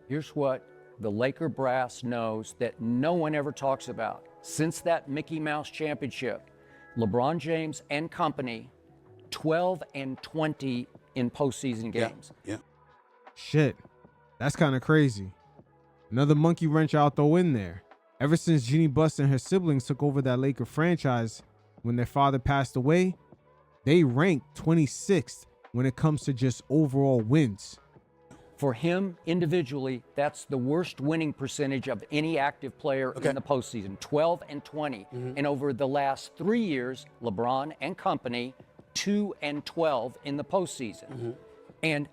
Here's what the Laker brass knows that no one ever talks about. Since that Mickey Mouse championship, LeBron James and company, 12 and 20 in postseason games. Yeah. Shit, that's kind of crazy. Another monkey wrench I'll throw in there. Ever since Jeannie Buss and her siblings took over that Laker franchise when their father passed away, they ranked 26th when it comes to just overall wins. For him individually, that's the worst winning percentage of any active player in the postseason, 12 and 20. And over the last 3 years, LeBron and company, 2 and 12 in the postseason. And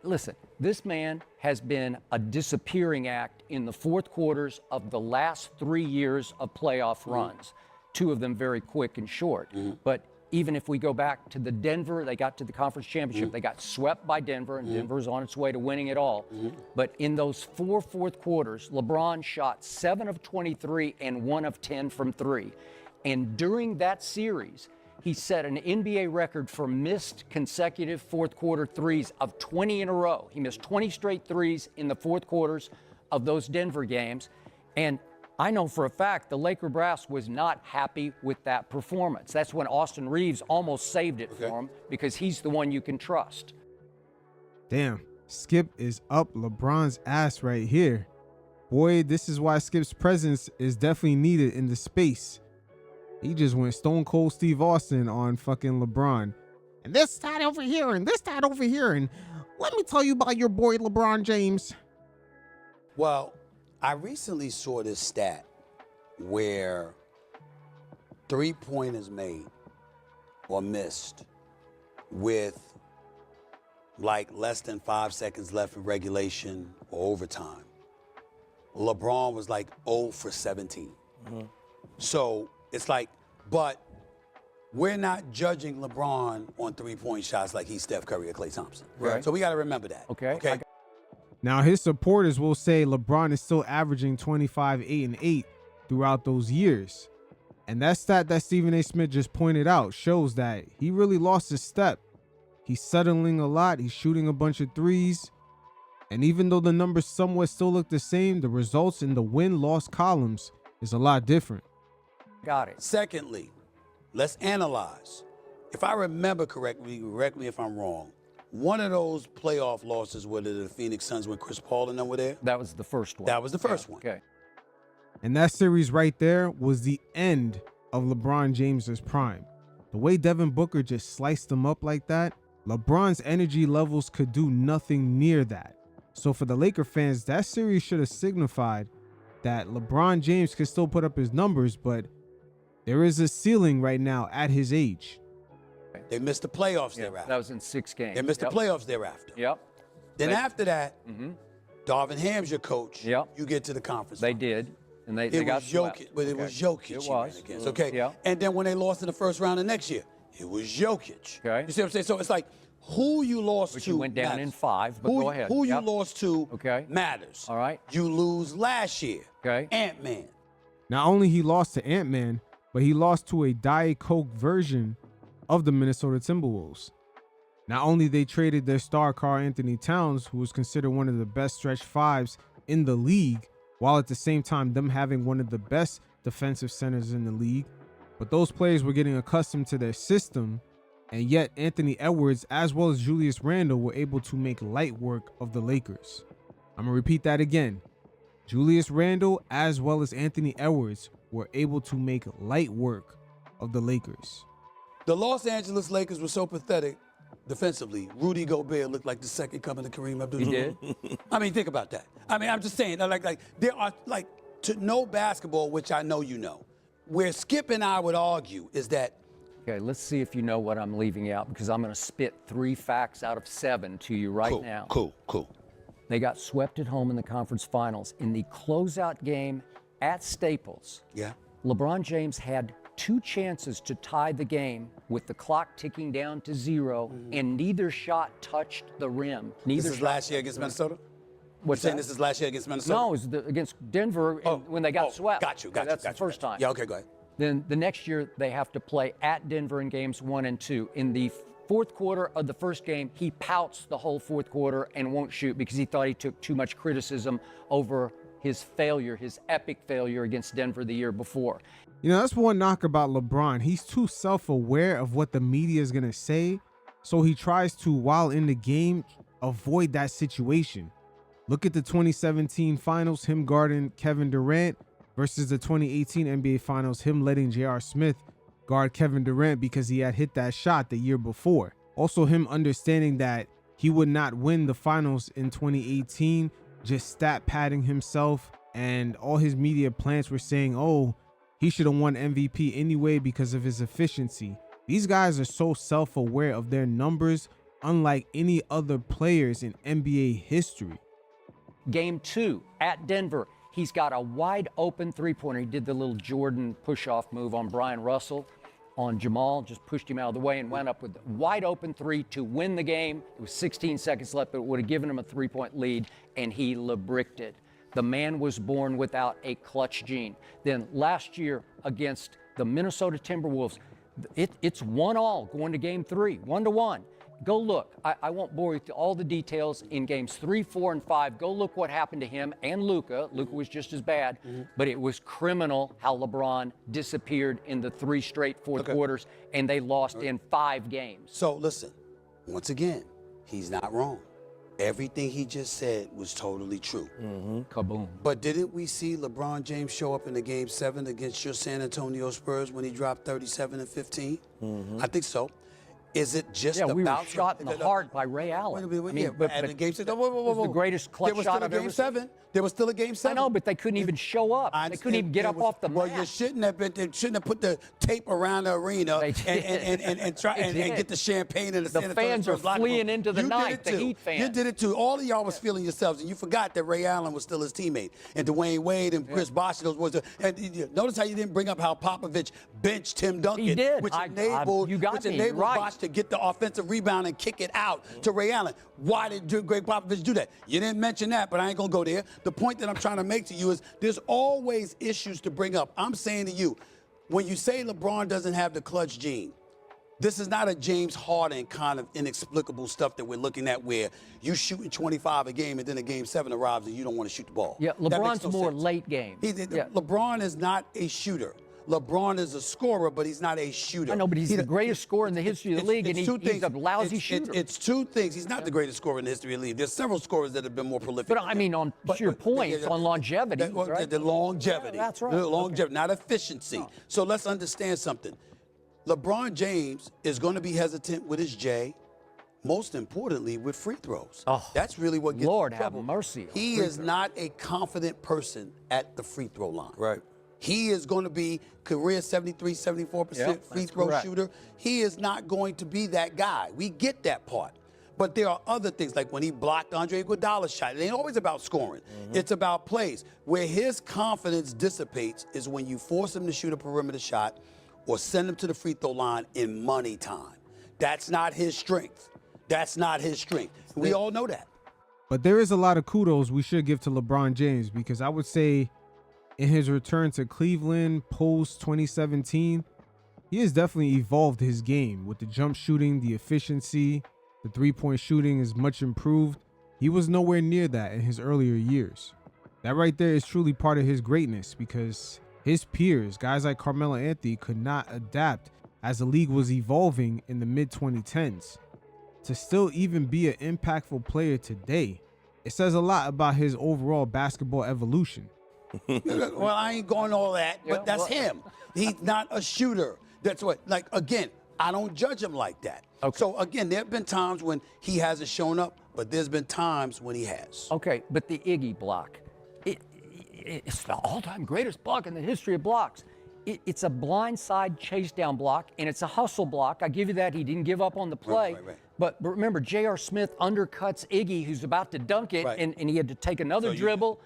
listen, this man has been a disappearing act in the fourth quarters of the last 3 years of playoff runs. 2 of them very quick and short. But even if we go back to the Denver, they got to the conference championship. They got swept by Denver, and Denver's on its way to winning it all. But in those 4 fourth quarters, LeBron shot 7 of 23 and 1 of 10 from 3. And during that series, he set an NBA record for missed consecutive fourth quarter threes of 20 in a row. He missed 20 straight threes in the fourth quarters of those Denver games. And I know for a fact the Laker brass was not happy with that performance. That's when Austin Reeves almost saved it for him, because he's the one you can trust. Damn, Skip is up LeBron's ass right here. Boy, this is why Skip's presence is definitely needed in the space. He just went stone cold Steve Austin on fucking LeBron. And this side over here, and this side over here, and let me tell you about your boy LeBron James. Well, I recently saw this stat where 3-pointers made or missed with like less than 5 seconds left in regulation or overtime. LeBron was like 0 for 17. So it's like, but we're not judging LeBron on 3-point shots like he's Steph Curry or Klay Thompson. Right. So we got to remember that. Okay. Now, his supporters will say LeBron is still averaging 25, 8, and 8 throughout those years. And that stat that Stephen A. Smith just pointed out shows that he really lost his step. He's settling a lot. He's shooting a bunch of threes. And even though the numbers somewhat still look the same, the results in the win-loss columns is a lot different. Got it. Secondly, let's analyze. If I remember correctly, correct me if I'm wrong, one of those playoff losses were to the Phoenix Suns when Chris Paul and them were there? That was the first one. That was the first one. Okay. And that series right there was the end of LeBron James's prime. The way Devin Booker just sliced him up like that, LeBron's energy levels could do nothing near that. So for the Laker fans, that series should have signified that LeBron James could still put up his numbers, but there is a ceiling right now at his age. They missed the playoffs thereafter. That was in 6 games. They missed the playoffs thereafter. Yep. Then after that, Darvin Ham's your coach. Yep. You get to the conference. They finals. did. And they It got was swept. Jokic, but it Okay. was Jokic. It he ran was. against, okay. Yeah. And then when they lost in the first round of next year, it was Jokic. Okay. You see what I'm saying? So it's like who you lost But to you went down matters. in 5, but who, go ahead. Who you Yep. lost to matters. All right. You lose last year. Okay. Ant-Man. Not only he lost to Ant-Man, but he lost to a Diet Coke version of the Minnesota Timberwolves. Not only they traded their star Karl Anthony Towns, who was considered one of the best stretch fives in the league, while at the same time them having one of the best defensive centers in the league, but those players were getting accustomed to their system, and yet Anthony Edwards as well as Julius Randle were able to make light work of the Lakers. I'm gonna repeat that again. Julius Randle as well as Anthony Edwards were able to make light work of the Lakers. The Los Angeles Lakers were so pathetic defensively. Rudy Gobert looked like the second coming of Kareem Abdul-Jabbar. He did. I mean, think about that. I mean, I'm just saying, like there are, like, to know basketball, which I know you know, where Skip and I would argue is that. Okay, let's see if you know what I'm leaving out, because I'm going to spit 3 facts out of 7 to you right now. Cool. They got swept at home in the conference finals. In the closeout game at Staples, Yeah. LeBron James had 2 chances to tie the game with the clock ticking down to 0, and neither shot touched the rim. This is last year against Minnesota? What's You're saying that? this is last year against Minnesota? No, it was against Denver when they got swept. Got you. That's the first time. Yeah, okay, go ahead. Then the next year they have to play at Denver in games 1 and 2. In the Fourth quarter of the first game, he pouts the whole fourth quarter and won't shoot because he thought he took too much criticism over his failure, his epic failure against Denver the year before. You know, that's one knock about LeBron. He's too self-aware of what the media is going to say, so he tries to, while in the game, avoid that situation. Look at the 2017 finals, him guarding Kevin Durant versus the 2018 NBA finals, him letting J.R. Smith guard Kevin Durant because he had hit that shot the year before. Also, him understanding that he would not win the finals in 2018, just stat padding himself, and all his media plants were saying, oh, he should have won MVP anyway because of his efficiency. These guys are so self-aware of their numbers, unlike any other players in NBA history. Game 2 at Denver, he's got a wide open three-pointer. He did the little Jordan push-off move on Brian Russell. On Jamal, just pushed him out of the way and wound up with a wide open three to win the game. It was 16 seconds left, but it would have given him a three-point lead, and he LeBricked it. The man was born without a clutch gene. Then last year against the Minnesota Timberwolves, it's 1-1 going to game 3, 1-1. Go look. I won't bore you with all the details in games 3, 4, and 5. Go look what happened to him and Luka. Luka was just as bad, but it was criminal how LeBron disappeared in the 3 straight fourth quarters, and they lost in 5 games. So listen, once again, he's not wrong. Everything he just said was totally true. Kaboom. But didn't we see LeBron James show up in the game 7 against your San Antonio Spurs when he dropped 37 and 15? I think so. Is it just about... we were shot in the heart by Ray Allen. But in game 6, it was the greatest clutch shot I've ever seen. There was still a game 7. I know, but they couldn't even show up. They couldn't even get up off the mat. Well, you shouldn't have been. They shouldn't have put the tape around the arena and try and get the champagne in the San Antonio fans are fleeing into the night. The Heat fans. You did it too. All of y'all was feeling yourselves, and you forgot that Ray Allen was still his teammate, and Dwayne Wade and Chris Bosh. Those was. And notice how you didn't bring up how Popovich benched Tim Duncan, He did. which enabled Bosh to get the offensive rebound and kick it out to Ray Allen. Why did Greg Popovich do that? You didn't mention that, but I ain't gonna go there. The point that I'm trying to make to you is there's always issues to bring up. I'm saying to you, when you say LeBron doesn't have the clutch gene, this is not a James Harden kind of inexplicable stuff that we're looking at where you shooting 25 a game and then a game 7 arrives and you don't want to shoot the ball. Yeah, LeBron's more late game. LeBron is not a shooter. LeBron is a scorer, but he's not a shooter. I know, but he's the greatest scorer in the history of the league, and he's a lousy shooter. It's 2 things. He's not the greatest scorer in the history of the league. There's several scorers that have been more prolific. But I mean, to your point, on longevity, right? The longevity. Yeah, that's right. The longevity, not efficiency. Oh. So let's understand something. LeBron James is going to be hesitant with his J, most importantly with free throws. Oh, that's really what gets Lord him in trouble. have mercy. He is not a confident person at the free throw line. Right. He is going to be career 73, 74% free throw shooter. He is not going to be that guy. We get that part. But there are other things, like when he blocked Andre Iguodala's shot. It ain't always about scoring. It's about plays. Where his confidence dissipates is when you force him to shoot a perimeter shot or send him to the free throw line in money time. That's not his strength. That's not his strength. We all know that. But there is a lot of kudos we should give to LeBron James, because I would say in his return to Cleveland post 2017, he has definitely evolved his game with the jump shooting, the efficiency, the three-point shooting is much improved. He was nowhere near that in his earlier years. That right there is truly part of his greatness, because his peers, guys like Carmelo Anthony, could not adapt as the league was evolving in the mid-2010s. To still even be an impactful player today, it says a lot about his overall basketball evolution. Well, I ain't going all that, but that's him. He's not a shooter. That's what, like, again, I don't judge him like that. Okay. So, again, there have been times when he hasn't shown up, but there's been times when he has. Okay, but the Iggy block, it's the all-time greatest block in the history of blocks. It's a blindside chase down block, and it's a hustle block. I give you that. He didn't give up on the play. Right. But remember, J.R. Smith undercuts Iggy, who's about to dunk it, and he had to take another dribble.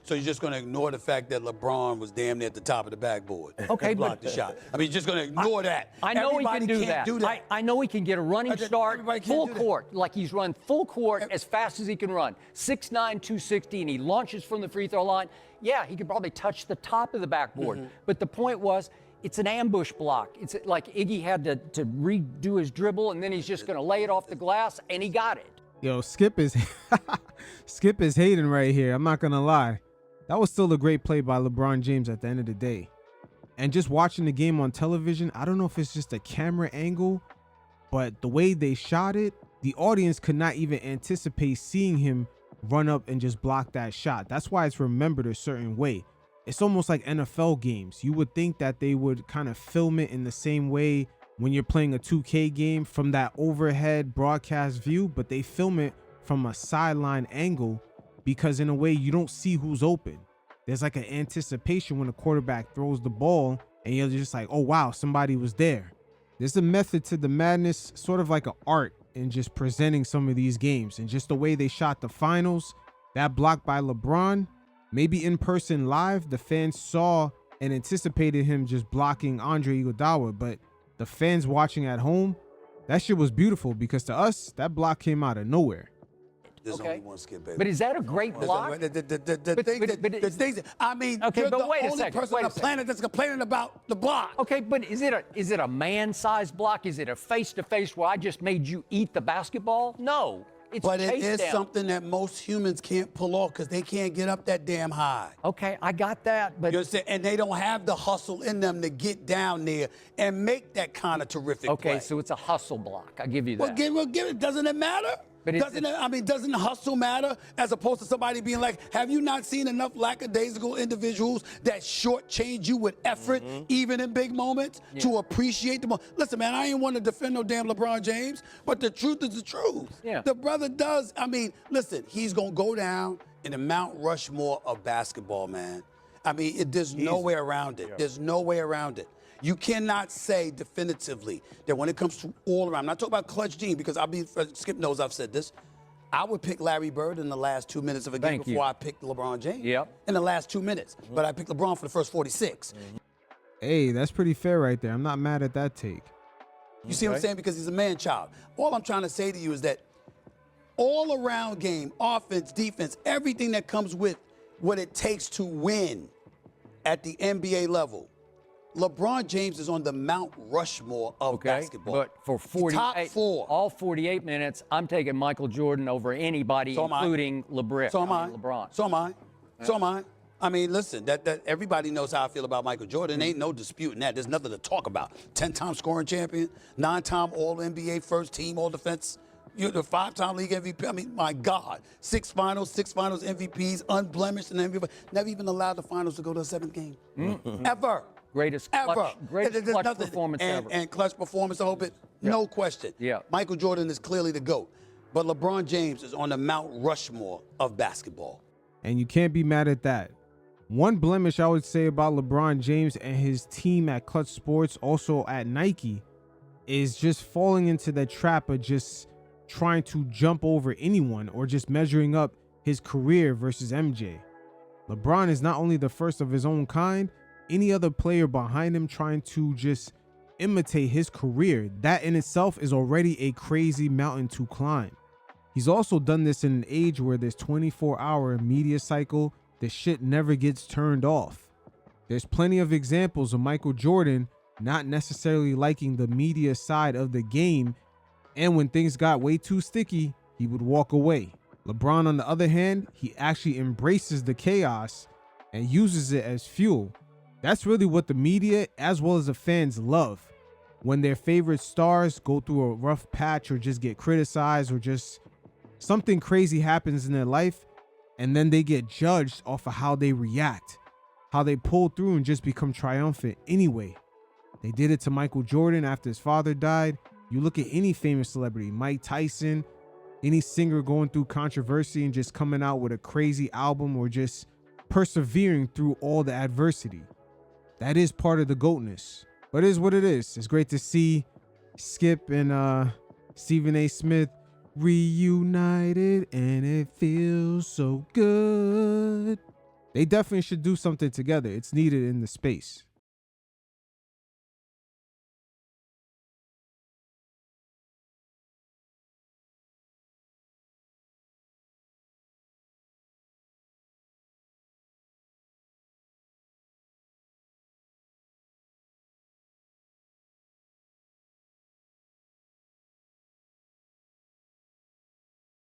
So you're just going to ignore the fact that LeBron was damn near at the top of the backboard. Okay, and blocked the shot. I mean, you're just going to ignore that. I know Everybody he can can't do that. I know he can get a running start, full court, like he's run full court as fast as he can run. 6'9", 260, and he launches from the free throw line. Yeah, he could probably touch the top of the backboard. But the point was, it's an ambush block. It's like Iggy had to redo his dribble, and then he's just going to lay it off the glass, and he got it. Yo, Skip is Skip is hating right here. I'm not gonna lie. That was still a great play by LeBron James at the end of the day. And just watching the game on television, I don't know if it's just a camera angle, but the way they shot it, the audience could not even anticipate seeing him run up and just block that shot. That's why it's remembered a certain way. It's almost like NFL games. You would think that they would kind of film it in the same way when you're playing a 2K game from that overhead broadcast view, but they film it from a sideline angle because in a way you don't see who's open. There's like an anticipation when a quarterback throws the ball and you're just like, oh wow, somebody was there. There's a method to the madness, sort of like an art in just presenting some of these games, and just the way they shot the finals, that block by LeBron, maybe in person live, the fans saw and anticipated him just blocking Andre Iguodala, but the fans watching at home, that shit was beautiful because to us, that block came out of nowhere. There's only one Skip Bayless. But is that a great block? The things, I mean, Okay, you're but the wait a only second, person on the planet that's complaining about the block. Okay, but is it a man-sized block? Is it a face-to-face where I just made you eat the basketball? No. It's But it chase is down. something that most humans can't pull off because they can't get up that damn high. Okay, I got that, but You understand? And they don't have the hustle in them to get down there and make that kind of terrific okay, play. so it's a hustle block. I give you that. Well, give it. Doesn't it matter? But doesn't hustle matter as opposed to somebody being like, have you not seen enough lackadaisical individuals that shortchange you with effort, even in big moments, to appreciate the moment? Listen, man, I ain't want to defend no damn LeBron James, but the truth is the truth. Yeah. The brother does. I mean, listen, he's going to go down in the Mount Rushmore of basketball, man. I mean, there's no way around it. There's no way around it. You cannot say definitively that when it comes to all around, I'm not talking about clutch gene because Skip knows I've said this. I would pick Larry Bird in the last 2 minutes of a game before I picked LeBron James. Yep. In the last 2 minutes. But I picked LeBron for the first 46. Hey, that's pretty fair right there. I'm not mad at that take. You see what I'm saying? Because he's a man-child. All I'm trying to say to you is that all-around game, offense, defense, everything that comes with what it takes to win at the NBA level, LeBron James is on the Mount Rushmore of basketball. But for 48, top four. all 48 minutes, I'm taking Michael Jordan over anybody, including LeBron. LeBron. So am I. So am I. I mean, listen, that everybody knows how I feel about Michael Jordan. Ain't no disputing that. There's nothing to talk about. 10-time scoring champion, 9-time All-NBA first team, All-Defense. You're the 5-time league MVP. I mean, my God. 6 finals MVPs, unblemished in MVP. Never even allowed the finals to go to a 7th game. Ever. Greatest clutch performance ever. And clutch performance, I hope it. No question. Yeah. Michael Jordan is clearly the GOAT. But LeBron James is on the Mount Rushmore of basketball. And you can't be mad at that. One blemish I would say about LeBron James and his team at Clutch Sports, also at Nike, is just falling into the trap of just trying to jump over anyone or just measuring up his career versus MJ. LeBron is not only the first of his own kind, any other player behind him trying to just imitate his career, that in itself is already a crazy mountain to climb. He's also done this in an age where there's 24-hour media cycle, the shit never gets turned off. There's plenty of examples of Michael Jordan not necessarily liking the media side of the game, and when things got way too sticky, he would walk away. LeBron, on the other hand, he actually embraces the chaos and uses it as fuel. That's really what the media as well as the fans love. When their favorite stars go through a rough patch or just get criticized or just something crazy happens in their life, and then they get judged off of how they react, how they pull through and just become triumphant anyway. They did it to Michael Jordan after his father died. You look at any famous celebrity, Mike Tyson, any singer going through controversy and just coming out with a crazy album or just persevering through all the adversity. That is part of the GOATness, but it is what it is. It's great to see Skip and Stephen A. Smith reunited, and it feels so good. They definitely should do something together. It's needed in the space.